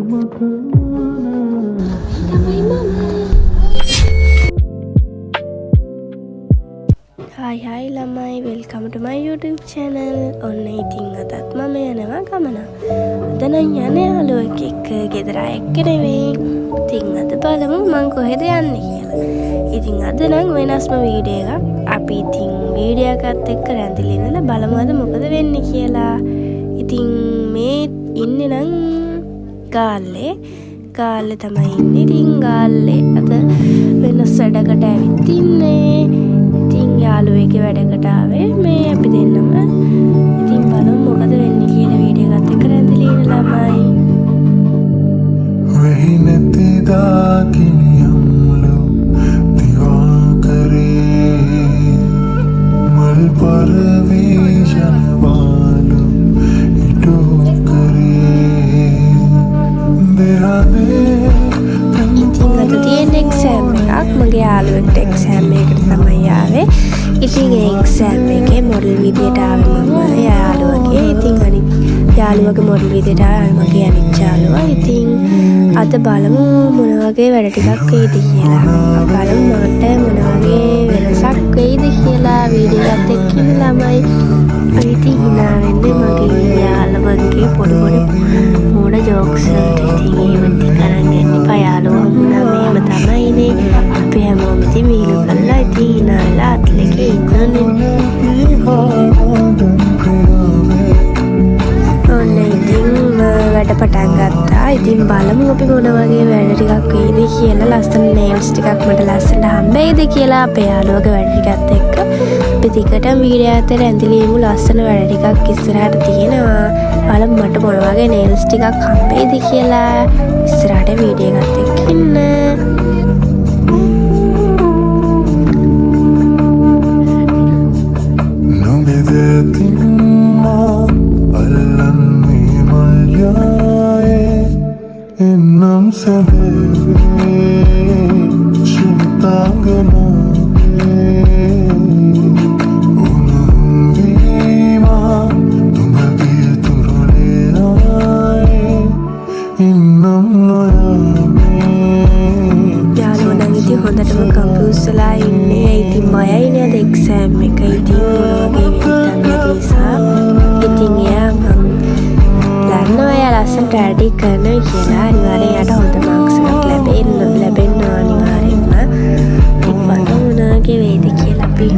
Hi lamai, welcome to my YouTube channel. ඔන්න ඉතින් අදත් මම යනවා ගමන. අද නම් යන්නේ යාළුවෙක් එක්ක ගෙදර එක්ක නෙවෙයි. ඉතින් අද බලමු මං කොහෙද යන්නේ කියලා. ඉතින් අද නම් වෙනස්ම වීඩියෝ එකක්. අපි ඉතින් වීඩියෝ එකත් එක්ක රැඳිලා ඉඳලා බලමු අද මොකද වෙන්නේ කියලා. ඉතින් මේ ඉන්නේ නම් ගාල්ලේ තමයි ඉන්නේ. ඉතින් ගාල්ලේ අද වෙනස් වැඩකට ඇවිත් ඉන්නේ. යාළුවෙක්ගේ වැඩකට ආවේ මේ අපි දෙන්නම. ඉතින් බලමු මොකද වෙන්නේ කියලා වීඩියෝ එකත් එක්ක රැඳිලා ඉන්න ළමයි. වෙහි නැති දාකිනියම්ලු දිවා කරේ මල් පරවීෂණ වාලු ඉටෝ කරේ දෙහදේ. ඉතින් අද තියෙන එක්සෑම් එකක්. මගේ යාළුවෙක්ට එක්සෑම් එකකට තමයි ආවේ. ඉතින් ඒ එක්සෑම් එකේ මොඩල් විදියට ආවේ මම යාළුවගේ. ඉතින් අනිත් යාළුවගේ මොඩල් විදියට ආවේ මගේ අනිත් යාළුවා. ඉතින් අද බලමු මොන වගේ වැඩ ටිකක් වෙයිද කියලා. බලමු මට මොන වගේ වෙනසක් වෙයිද කියලා වීඩියෝ එකත් එක්ක ළමයි. ඉතින් hina වෙන්නේ මගේ යාළුවගේ පොඩි මොන ජෝක්ස් වලට. ඉතින් ඒවත් කරන් යන්න එපා යාළුවා. මොනවා මේව තමයිනේ. අපි හැමෝම ඉතින් වීලු කරලා ඉතින් hina වෙලා අත්ලකේ ඉන්නනේ. ඔන්න ඉතින් වැඩ පටන් ගත්තා. ඉතින් බලමු අපි මොන වගේ වැඩ ටිකක් වෙයිද කියලා. ලස්සන නේල්ස් ටිකක් මට ලස්සනට හම්බෙයිද කියලා අපේ යාළුවගේ වැඩ ටිකත් එක්ක අපි ටිකටම වීඩියෝ අතර ඇඳලා ඉමු. ලස්සන වැඩ ටිකක් ඉස්සරහට තියෙනවා. බලමු මට මොන වගේ නේල්ස් ටිකක් හම්බෙයිද කියලා. ඉස්සරහට වීඩියෝ එකත් එක්ක ඉන්න. Nam sabere shintangana unundima tungabil turulerae innam noyame. යාළුවා නම් ඉතින් හොඳටම කම්පියුටර්ලා ඉන්නේ. ඉතින් බයයි නේද එක්සෑම් එක. ඉතින් මොන වගේ වෙයිද නිසා. ඉතින් එයා දන්නවා එයා ලස්සනට වැඩි කරනවා කියලා. අනිවාර්යෙන් එයාට හොඳ මාක්ස් එකක් ලැබෙන්න අනිවාර්යෙන්ම. ඉතින් බලමු මොන වගේ වෙයිද කියලා අපි.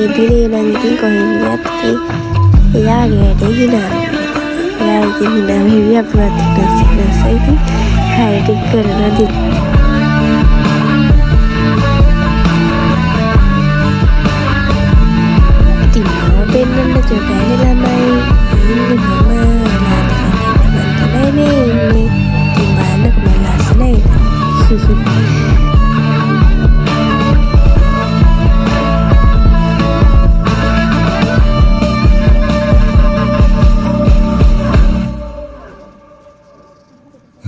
ඉදිරියේ නම් ඉතින් කොහෙන් ගියත් එයාගේ වැඩේ hina. එයා ඉතින් hina වෙවි අපිවත් ඉස්සෙල්ලා ඉතින් හැරටි කරලා ඉතින් මම පෙන්නන්න චොටෑනේ ළමයි ඉන්නේ මම තමයි ඉන්නේ. ඉතින් බලන්නකො මම ලස්සනයි.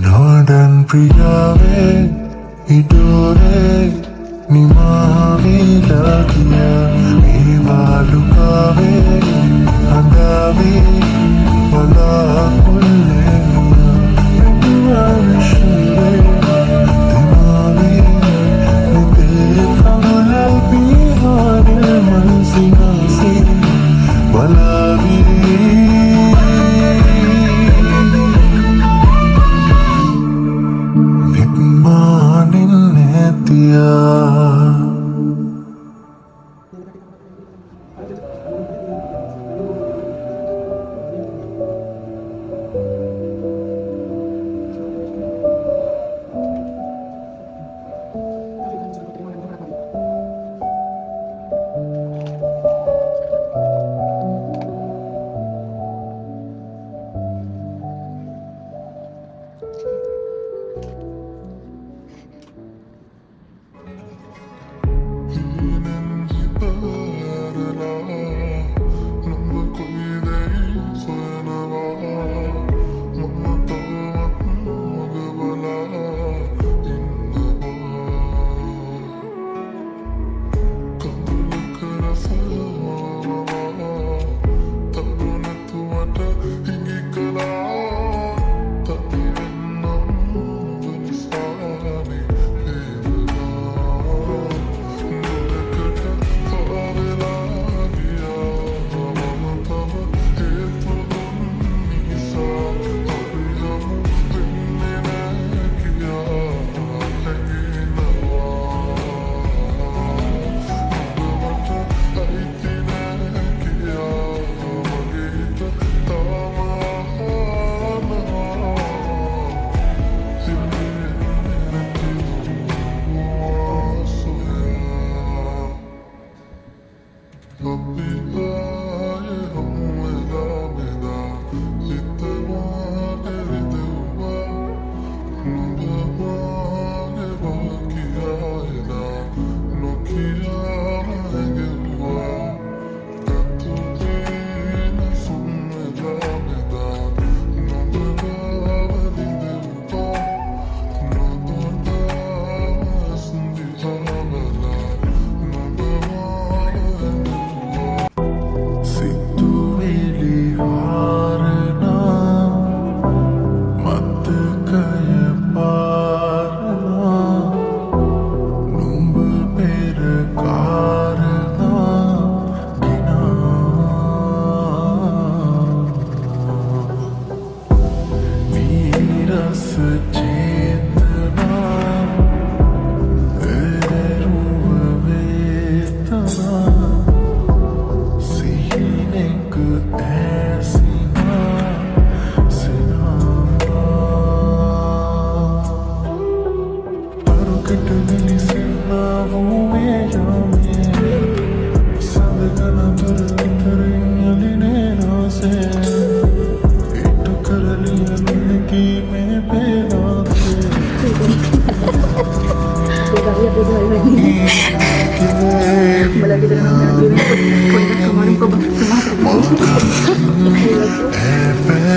Nodan priyave idore nimavila kiya evalukave andave wala kulleniya evarshire dimave nite kamulal bihare mansina se wala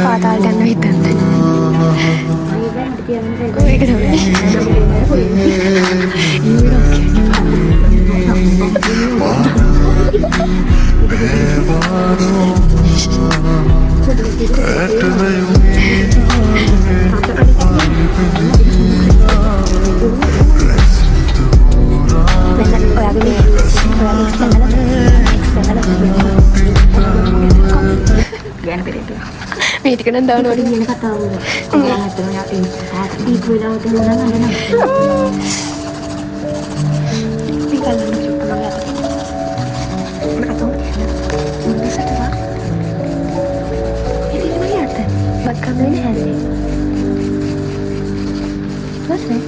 පාතාල ගන්න හිතන්නේ. ඒක තමයි. මේ ටික නම් දාන්න ඕනේ කියන කතාව. ඔයාලටම යටින් ඊට වෙලාවට නෑ නෑ. පිටකල් චුට්ටක් යන්න. මට මොකක්ද? ඉතින් මෙයාට බක්කමෙන් හැදේ. කොහොමද?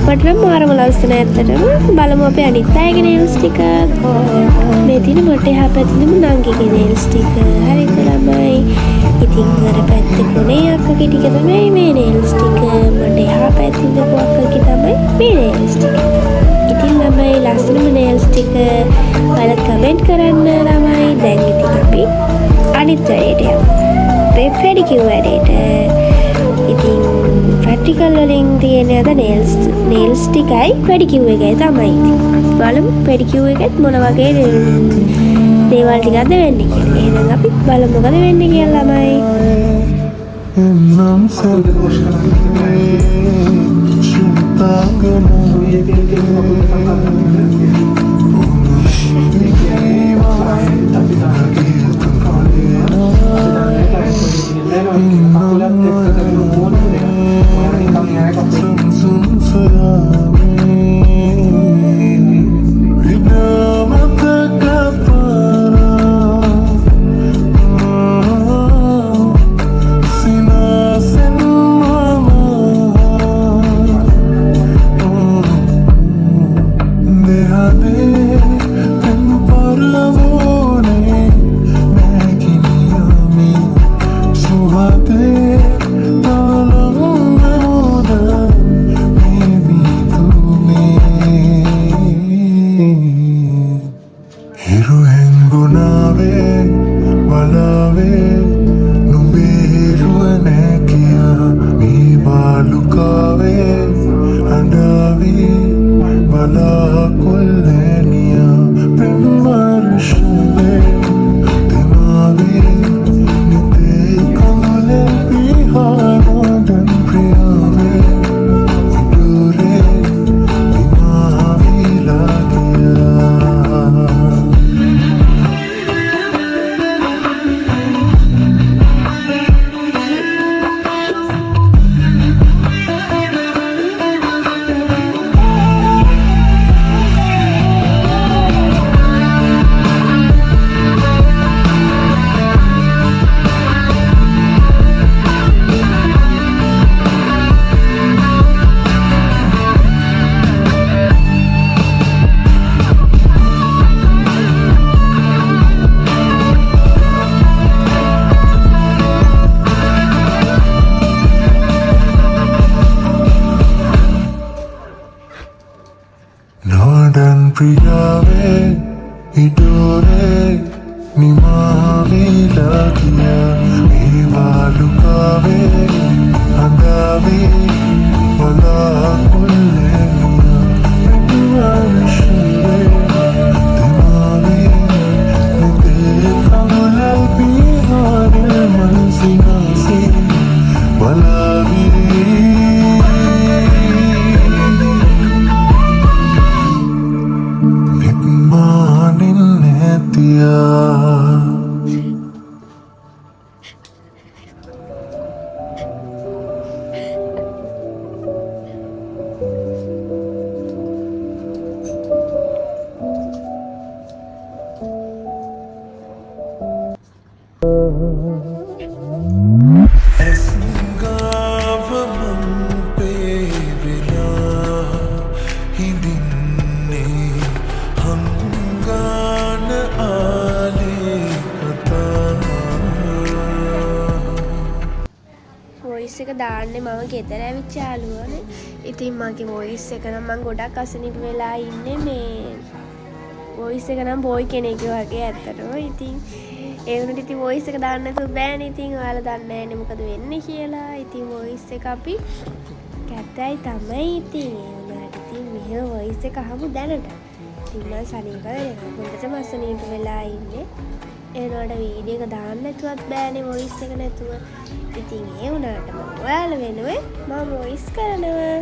මට නම් මාරම ලස්සන ඇත්තටම. බලමු අපේ අනිත් අයගේ nails ටික. මේ තියෙන මට එහා පැත්තේම නංගිගේ nails ටික. හරිද ළමයි? ඉතින් අර පැත්තේ කොනේ අක්කගේ ටික තමයි මේ nails ටික. මට එහා පැත්තේ දපු අක්කගේ තමයි මේ nails ටික. ඉතින් ළමයි ලස්සනම nails ටික ඔයාලා කමෙන්ට් කරන්න ළමයි. දැන් ඉතින් අපි අනිත් වැඩේට යමු. අපේ pedicure වැඩේට. ඉතින් ප්‍රැක්ටිකල් වලින් තියෙන අද nails ටිකයි pedicure එකයි තමයි. බලමු pedicure එකත් මොන වගේ දේවල් ටිකක්ද වෙන්නේ කියලා. එහෙනම් අපි බලමු මොකද වෙන්නේ කියලා ළමයි. भला कुल्लनिया पिमर्शले दिमागी निते कमले बिहारन प्रियावे इडूरे दिमागी लागिया Northern Priyave Idore Nimave Lagiya Evalukave Andave Wala Kulleniya Pimarshile Dimave Nite Kamulal Biharil Mansinase Walavi voice එක දාන්නේ මම ගෙදර ඇවිත් යාළුවනේ. ඉතින් මගේ වොයිස් එක නම් මම ගොඩක් අසනීප වෙලා ඉන්නේ මේ වොයිස් එක නම් බොයි කෙනෙක් වගේ ඇත්තටම. ඉතින් ඒ වුණත් ඉතින් වොයිස් එක දාන්න නැතුව බෑනේ. ඉතින් ඔයාලා දන්නේ නැහැනේ මොකද වෙන්නේ කියලා. ඉතින් වොයිස් එක අපි කැතයි තමයි. ඉතින් ඒ වුණාට ඉතින් මෙහෙම වොයිස් එක අහමු දැනට. ඉතින් මම සනීප වෙලා හොඳටම අසනීප වෙලා ඉන්නේ. ඒනොට වීඩියෝ එක දාන්න නැතුවත් බෑනේ වොයිස් එක නැතුව. ඉතින් ඒ වුණාට මම ඔයාලා වෙනුවෙන් මම වොයිස් කරනවා.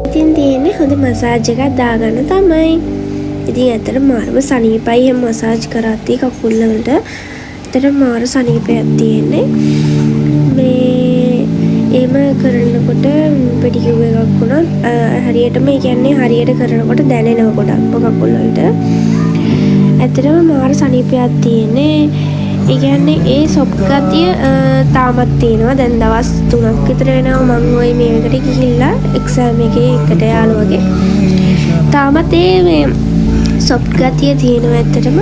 ඉතින් තියෙන්නේ හොඳ මසාජ් එකක් දාගන්න තමයි. ඉතින් ඇත්තට මාරම සනීපයි එහෙම මසාජ් කරද්දී කකුල් වලට. ඇත්තට මාර සනීපයක් තියෙන්නේ. මේ එහෙම කරනකොට පෙඩිකියුර් එකක් වුණත් හරියටම ඒ කියන්නේ හරියට කරනකොට දැනෙනව ගොඩක්ම කකුල් වලට. ඇත්තටම මාර සනීපයක් තියෙන්නේ. ඒ කියන්නේ ඒ සොෆ්ට් ගතිය තාමත් තියෙනවා. දැන් දවස් 3ක් විතර වෙනවා මම ওই මේකට ගිහිල්ලා එක්සෑම් එකේ එකට යාළුවගේ. තාමත් මේ සොෆ්ට් ගතිය තියෙනවා ඇත්තටම.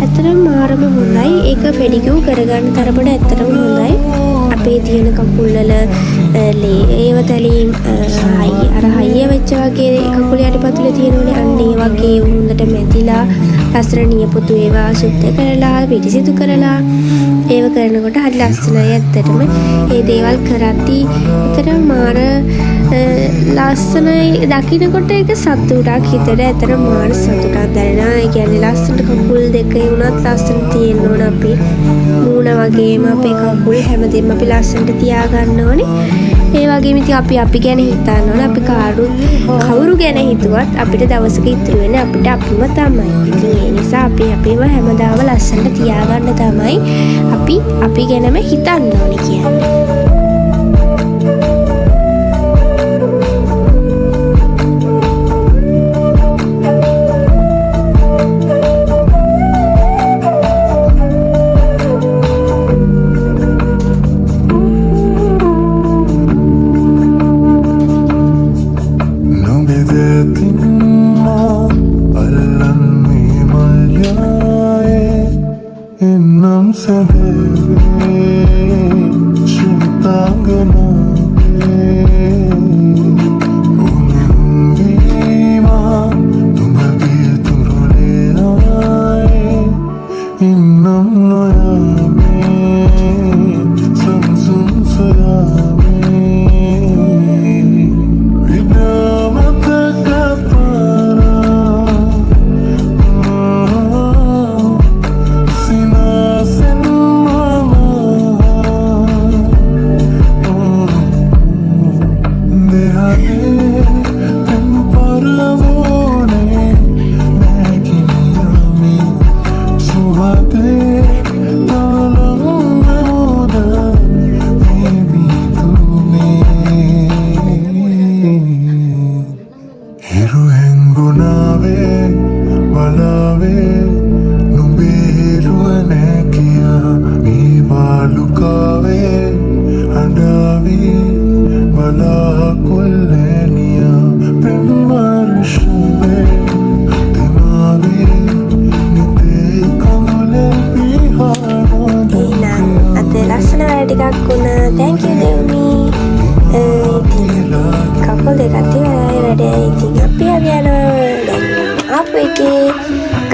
ඇත්තටම මාරම හොඳයි. ඒක පෙඩිකියුර් කරගන්න තරමට ඇත්තටම හොඳයි. අපේ තියෙන කකුල් වල ඒව තැලීම් අර හයිය වෙච්ච වගේ කකුල යටිපතුලේ තියෙනෝනේ අන්න ඒ වගේ හොඳට මැදිලා ලස්සන නියපොතු ඒවා සුද්ධ කරලා පිටිසිදු කරලා ඒව කරනකොට හරි ලස්සනයි ඇත්තටම. ඒ දේවල් කරද්දී විතර මාර ලස්සනයි දකින්නකොට ඒක සතුටක් හිතට ඇත්තට මාර සතුටක් දැනෙනවා. ඒ කියන්නේ ලස්සන කකුල් දෙකේ උනත් ලස්සන තියෙන්න ඕන අපි මූණ වගේම අපේ කකුල් හැමදේම අපි ලස්සනට තියාගන්න ඕනේ. ඒ වගේම ඉතින් අපි ගැන හිතන්න ඕනේ. අපි කවුරු ගැන හිතුවත් අපිට දවසක ඉතුරු වෙන්නේ අපිට අපිම තමයි. ඉතින් ඒ නිසා අපිව හැමදාම ලස්සනට තියාගන්න තමයි අපි ගැනම හිතන්න ඕනේ කියන්නේ.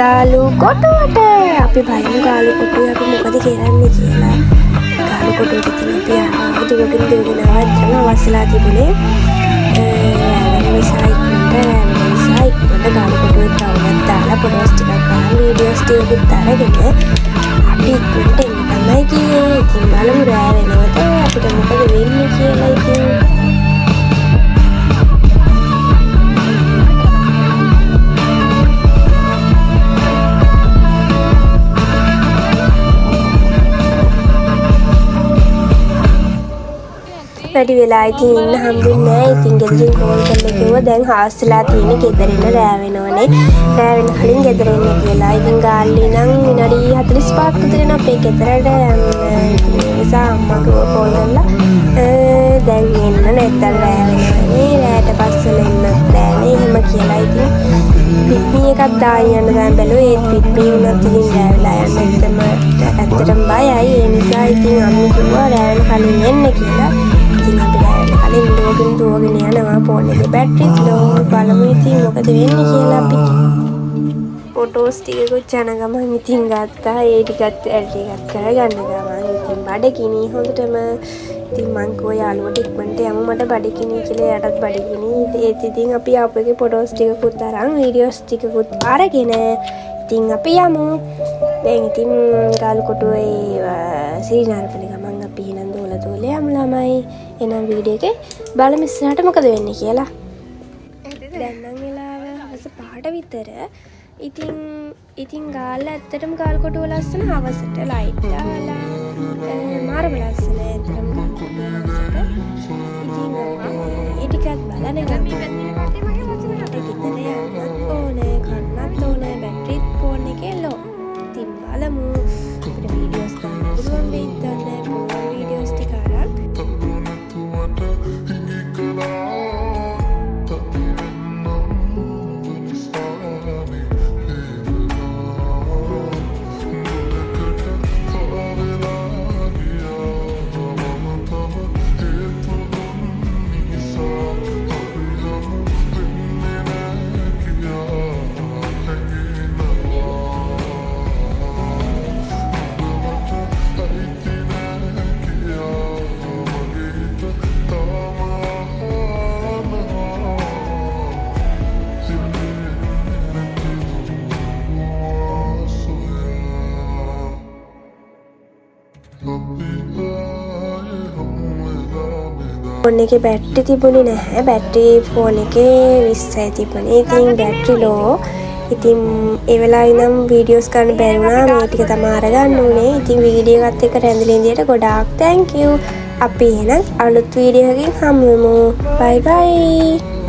ගාලු කොටුවට අපි බලමු ගාලු කොටුව අපි මොකද කරන්නේ කියලා. ගාලු කොටුවට ඉතින් අපි දුවගෙන ඇත්තම අවස්සලා තිබුණේ සයික්ලට ගාලු කොටුවේ තවුනක් දාලා පොඩෝස් ටිකක් ගන්න වීඩියෝස් ටිකකුත් අරගෙන අපි ඉක්මනට එන්න තමයි ගියේ. ඉතින් බලමු රෑ වෙනකොට අපිට මොකද වෙන්නේ කියලා. ඉතින් වැඩි වෙලා ඉතින් ඉන්න හම්බුන්නේ නැහැ. ඉතින් ගෙදරින් කෝල් කරලා කිව්වා දැන් හාස්ලා තියෙන්නේ ගෙදරින් රෑ වෙනවනේ. රෑ වෙන කලින් ගෙදර එන්න කියලා. ඉතින් ගාල්ලි නම් විනාඩි 45ක් විතර යන අපේ ගෙදරට නිසා අම්මා කෝල් කරලා දැන් එන්න නැත්තම් රෑ වෙනවනේ. රෑට පස්සේ එන්නත් බෑනේ එහෙම කියලා. ඉතින් පිට්නි එකක් දාන්න යන ගමන් බැලුවා ඒත් පිට්නි උනත් ඉතින් රෑ වෙලා යන්න ඇත්තටම බයයි. ඒ නිසා ඉතින් අම්මා කිව්වා රෑ වෙන කලින් එන්න කියලා. ඉතින් අපි කලින් දුවගෙන යනවා ෆෝන් එකේ බැටරිත් ලෝ. බලමු ඉතින් මොකද වෙන්නේ කියලා. අපි ෆොටෝස් ටිකකුත් යන ගමන් ඉතින් ගත්තා. ඒ ටිකත් කරගන්න ගමන් ඉතින් බඩගිනි හොඳටම. ඉතින් මං කෝ යාළුවට ඉක්මනට යමු මට බඩගිනි කියලා. එයාටත් බඩගිනි. ඒත් ඉතින් අපි ආපුවගේ ෆොටෝස් ටිකකුත් අරන් වීඩියෝස් ටිකකුත් අරගෙන ඉතින් අපි යමු. දැන් ඉතින් ගාලු කොටුවේ සිරිනාරපලි ගමන් අපි එහෙනම් දෝල යමු ළමයි. එහෙනම් වීඩියෝ එකේ බලමු ඉස්සරහට මොකද වෙන්නේ කියලා. දැන් නම් වෙලාව 5:00 විතර. අතර ඉතින් ගාල්ලා ඇත්තටම ගාල් කොටුව ලස්සන හවසට ලයිට් දාලා මාරම ලස්සන ඇත්තටම ගාල් කොටුව හවසට. ඉතින් ඒ ටිකත් බලන්න ගමන් ගෙදර යන්නත් ඕනේ, කන්නත් ඕනේ, බැටරිත් ෆෝන් එකේ ලෝ. ඉතින් බලමු අපිට වීඩියෝස් ගන්න පුළුවන් වෙයිද නැහැ. පුළුවන් වීඩියෝස් ටික අරන් ෆෝන් එකේ බැටරි තිබුණේ නැහැ. බැටරි ෆෝන් එකේ 20යි තිබුණේ. ඉතින් බැටරි ලෝ. ඉතින් ඒ වෙලාවේ නම් වීඩියෝස් ගන්න බැරි වුණා. මේ ටික තමයි අරගන්න උනේ. ඉතින් වීඩියෝ එකත් එක්ක රැඳිලා ඉඳියට ගොඩාක් thank you. අපි එහෙනම් අලුත් වීඩියෝ එකකින් හමු වෙමු. bye bye.